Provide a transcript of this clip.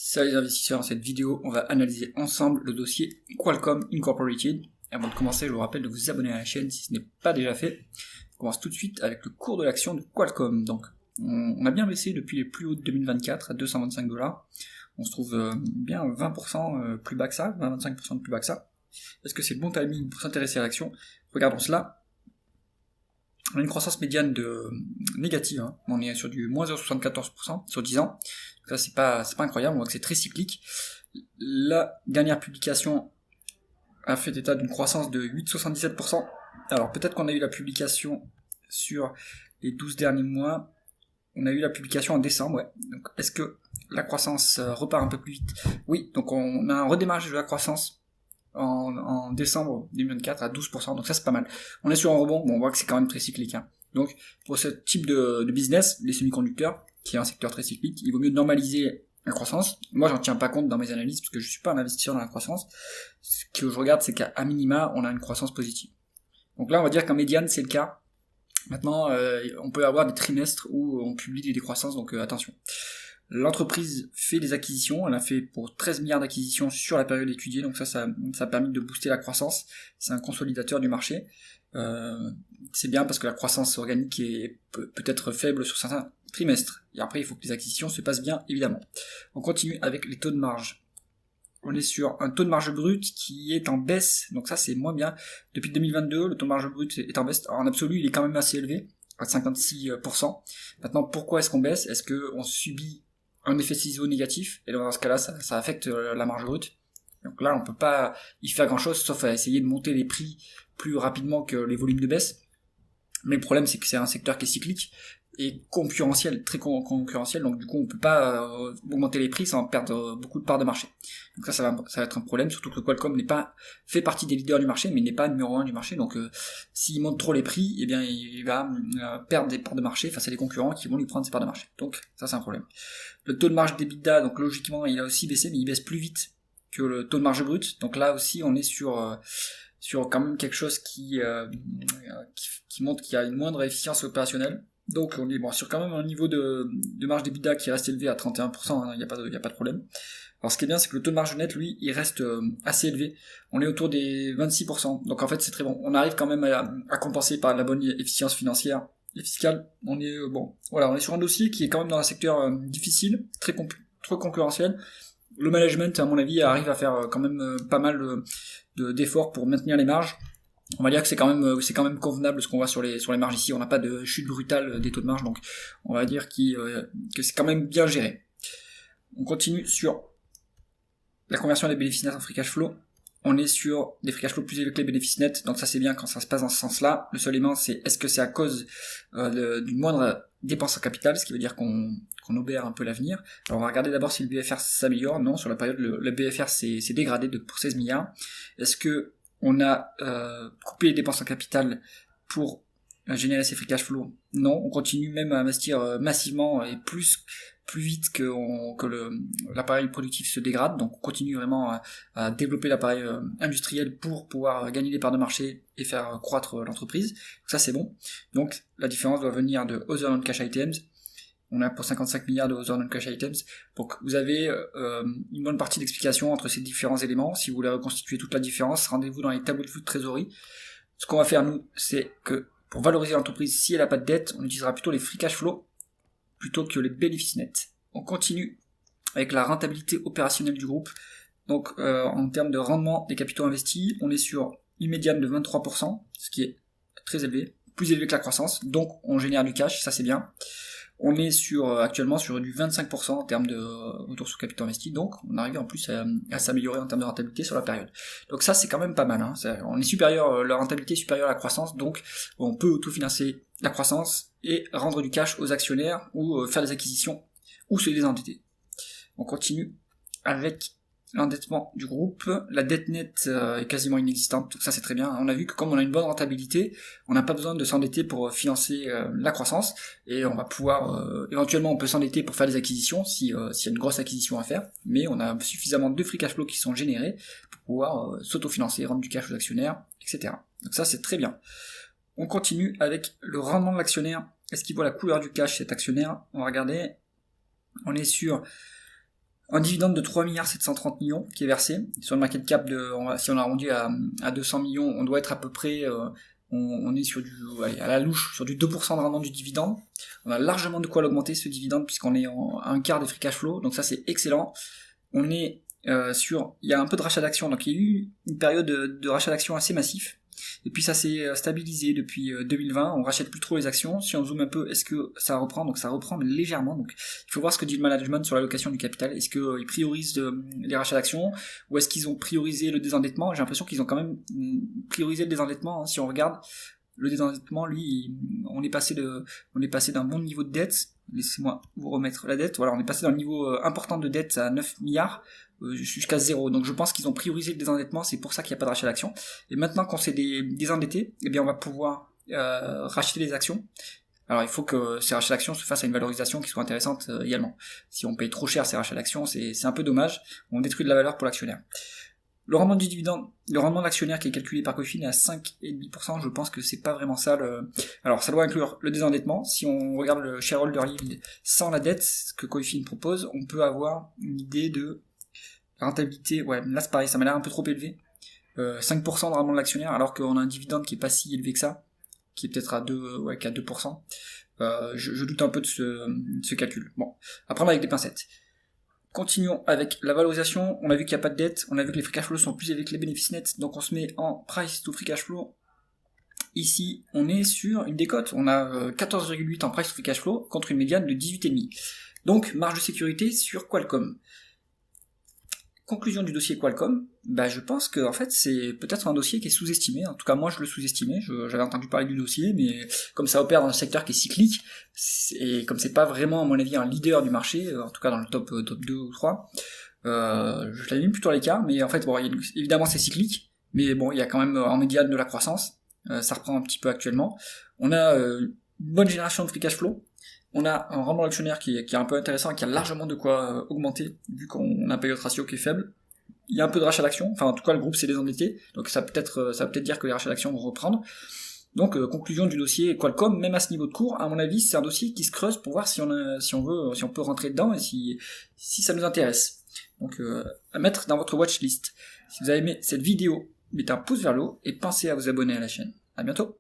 Salut les investisseurs, dans cette vidéo, on va analyser ensemble le dossier Qualcomm Incorporated. Avant de commencer, je vous rappelle de vous abonner à la chaîne si ce n'est pas déjà fait. On commence tout de suite avec le cours de l'action de Qualcomm. Donc, on a bien baissé depuis les plus hauts de 2024 à 225 $. On se trouve bien 20% plus bas que ça, 25% de plus bas que ça. Est-ce que c'est le bon timing pour s'intéresser à l'action? Regardons cela. On a une croissance médiane négative, hein. On est sur du moins 0,74% sur 10 ans. Ça c'est pas incroyable, on voit que c'est très cyclique. La dernière publication a fait état d'une croissance de 8,77%. Alors peut-être qu'on a eu la publication sur les 12 derniers mois. On a eu la publication en décembre, ouais. Donc est-ce que la croissance repart un peu plus vite? Oui, donc on a un redémarrage de la croissance en décembre 2024 à 12%, donc ça c'est pas mal. On est sur un rebond, bon, on voit que c'est quand même très cyclique, hein. Donc pour ce type de business, les semi-conducteurs, qui est un secteur très cyclique, il vaut mieux normaliser la croissance. Moi j'en tiens pas compte dans mes analyses, parce que je suis pas un investisseur dans la croissance. Ce que je regarde, c'est qu'à minima, on a une croissance positive. Donc là on va dire qu'en médiane c'est le cas. Maintenant, on peut avoir des trimestres où on publie des croissances, donc attention. L'entreprise fait des acquisitions, elle a fait pour 13 milliards d'acquisitions sur la période étudiée, donc ça a permis de booster la croissance, c'est un consolidateur du marché. C'est bien parce que la croissance organique est peut-être faible sur certains trimestres, et après il faut que les acquisitions se passent bien, évidemment. On continue avec les taux de marge. On est sur un taux de marge brut qui est en baisse, donc ça c'est moins bien. Depuis 2022, le taux de marge brut est en baisse. Alors, en absolu, il est quand même assez élevé, à 56%. Maintenant, pourquoi est-ce qu'on baisse? Est-ce qu'on subit un effet ciseau négatif? Et dans ce cas-là, ça affecte la marge brute. Donc là, on peut pas y faire grand-chose, sauf à essayer de monter les prix plus rapidement que les volumes de baisse. Mais le problème, c'est que c'est un secteur qui est cyclique et concurrentiel, très concurrentiel, donc du coup on peut pas augmenter les prix sans perdre beaucoup de parts de marché. Donc ça va être un problème, surtout que Qualcomm fait partie des leaders du marché, mais il n'est pas numéro 1 du marché, donc s'il monte trop les prix, eh bien il va perdre des parts de marché face à des concurrents qui vont lui prendre ses parts de marché. Donc ça c'est un problème. Le taux de marge d'EBITDA, donc logiquement il a aussi baissé, mais il baisse plus vite que le taux de marge brut, donc là aussi on est sur quand même quelque chose qui montre qu'il y a une moindre efficience opérationnelle. Donc on est sur quand même un niveau de marge d'EBITDA qui reste élevé à 31%, hein, il n'y a pas de problème. Alors ce qui est bien, c'est que le taux de marge net, lui, il reste assez élevé. On est autour des 26%, donc en fait c'est très bon. On arrive quand même à compenser par la bonne efficience financière et fiscale. On est on est sur un dossier qui est quand même dans un secteur difficile, très concurrentiel. Le management, à mon avis, arrive à faire quand même pas mal d'efforts pour maintenir les marges. On va dire que c'est quand même convenable ce qu'on voit sur les marges ici. On n'a pas de chute brutale des taux de marge, donc on va dire que c'est quand même bien géré. On continue sur la conversion des bénéfices nets en free cash flow. On est sur des free cash flow plus élevés que les bénéfices nets, donc ça c'est bien quand ça se passe dans ce sens-là. Le seul élément, c'est est-ce que c'est à cause d'une moindre dépense en capital, ce qui veut dire qu'on obère un peu l'avenir. Alors on va regarder d'abord si le BFR s'améliore. Non, sur la période, le BFR s'est dégradé pour 16 milliards. Est-ce que on a coupé les dépenses en capital pour générer ces free cash flow? Non, on continue même à investir massivement et plus vite que l'appareil productif se dégrade, donc on continue vraiment à développer l'appareil industriel pour pouvoir gagner des parts de marché et faire croître l'entreprise. Ça c'est bon. Donc la différence doit venir de other non-cash items. On a pour 55 milliards de other non-cash items. Donc vous avez une bonne partie d'explication entre ces différents éléments. Si vous voulez reconstituer toute la différence, rendez-vous dans les tableaux de flux de trésorerie. Ce qu'on va faire nous, c'est que pour valoriser l'entreprise, si elle n'a pas de dette, on utilisera plutôt les free cash flow plutôt que les bénéfices nets. On continue avec la rentabilité opérationnelle du groupe. Donc en termes de rendement des capitaux investis, on est sur une médiane de 23%, ce qui est très élevé, plus élevé que la croissance, donc on génère du cash, ça c'est bien. On est actuellement sur du 25% en termes de retour sur capitaux investis, donc on arrive en plus à s'améliorer en termes de rentabilité sur la période. Donc ça c'est quand même pas mal, hein. On est supérieur, la rentabilité est supérieure à la croissance, donc on peut autofinancer la croissance et rendre du cash aux actionnaires ou faire des acquisitions ou se désendetter. On continue avec l'endettement du groupe. La dette nette est quasiment inexistante, donc ça c'est très bien. On a vu que comme on a une bonne rentabilité, on n'a pas besoin de s'endetter pour financer la croissance, et on va pouvoir éventuellement on peut s'endetter pour faire des acquisitions s'il y a une grosse acquisition à faire, mais on a suffisamment de free cash flow qui sont générés pour pouvoir s'autofinancer, rendre du cash aux actionnaires, etc. Donc ça c'est très bien. On continue avec le rendement de l'actionnaire. Est-ce qu'il voit la couleur du cash cet actionnaire? On va regarder. On est sur Un dividende de 3 milliards 730 millions qui est versé. Sur le market cap, si on a rendu à 200 millions, on doit être à peu près, on est sur à la louche, sur du 2% de rendement du dividende. On a largement de quoi l'augmenter ce dividende puisqu'on est à un quart des free cash flow, donc ça c'est excellent. On est il y a un peu de rachat d'actions, donc il y a eu une période de rachat d'actions assez massif. Et puis ça s'est stabilisé depuis 2020, on rachète plus trop les actions. Si on zoome un peu, est-ce que ça reprend? Donc ça reprend mais légèrement, donc il faut voir ce que dit le management sur l'allocation du capital. Est-ce qu'ils priorisent les rachats d'actions ou est-ce qu'ils ont priorisé le désendettement? J'ai l'impression qu'ils ont quand même priorisé le désendettement, hein. Si on regarde le désendettement, lui, on est passé d'un bon niveau de dette. Laissez-moi vous remettre la dette. Voilà, on est passé d'un niveau important de dette à 9 milliards jusqu'à 0. Donc je pense qu'ils ont priorisé le désendettement, c'est pour ça qu'il n'y a pas de rachat d'actions. Et maintenant qu'on s'est désendetté, eh bien on va pouvoir racheter les actions. Alors il faut que ces rachats d'actions se fassent à une valorisation qui soit intéressante également. Si on paye trop cher ces rachats d'actions, c'est un peu dommage. On détruit de la valeur pour l'actionnaire. Le rendement du dividende, le rendement de l'actionnaire qui est calculé par Coifin est à 5,5%, je pense que c'est pas vraiment ça Alors ça doit inclure le désendettement. Si on regarde le shareholder yield sans la dette que Coifin propose, on peut avoir une idée de rentabilité. Ouais, là c'est pareil, ça m'a l'air un peu trop élevé. 5% de rendement de l'actionnaire alors qu'on a un dividende qui est pas si élevé que ça, qui est peut-être à 2%. Je doute un peu de ce calcul. Bon, à prendre avec des pincettes. Continuons avec la valorisation. On a vu qu'il n'y a pas de dette, on a vu que les free cash flow sont plus élevés que les bénéfices nets, donc on se met en price to free cash flow. Ici, on est sur une décote, on a 14,8 en price to free cash flow contre une médiane de 18,5. Donc, marge de sécurité sur Qualcomm. Conclusion du dossier Qualcomm, je pense que en fait c'est peut-être un dossier qui est sous-estimé. En tout cas moi je le sous-estimais. J'avais entendu parler du dossier, mais comme ça opère dans un secteur qui est cyclique et comme c'est pas vraiment à mon avis un leader du marché, en tout cas dans le top 2 ou 3, je l'avais mis plutôt à l'écart. Mais en fait bon, évidemment c'est cyclique, mais bon il y a quand même en médiane de la croissance. Ça reprend un petit peu actuellement. On a une bonne génération de free cash flow. On a un rendement actionnaire qui est un peu intéressant et qui a largement de quoi augmenter, vu qu'on a un payout ratio qui est faible. Il y a un peu de rachat d'actions, enfin en tout cas le groupe s'est désendetté, donc ça va peut-être dire que les rachats d'actions vont reprendre. Donc conclusion du dossier Qualcomm, même à ce niveau de cours, à mon avis c'est un dossier qui se creuse pour voir si on peut rentrer dedans et si ça nous intéresse. Donc à mettre dans votre watchlist. Si vous avez aimé cette vidéo, mettez un pouce vers le haut et pensez à vous abonner à la chaîne. À bientôt.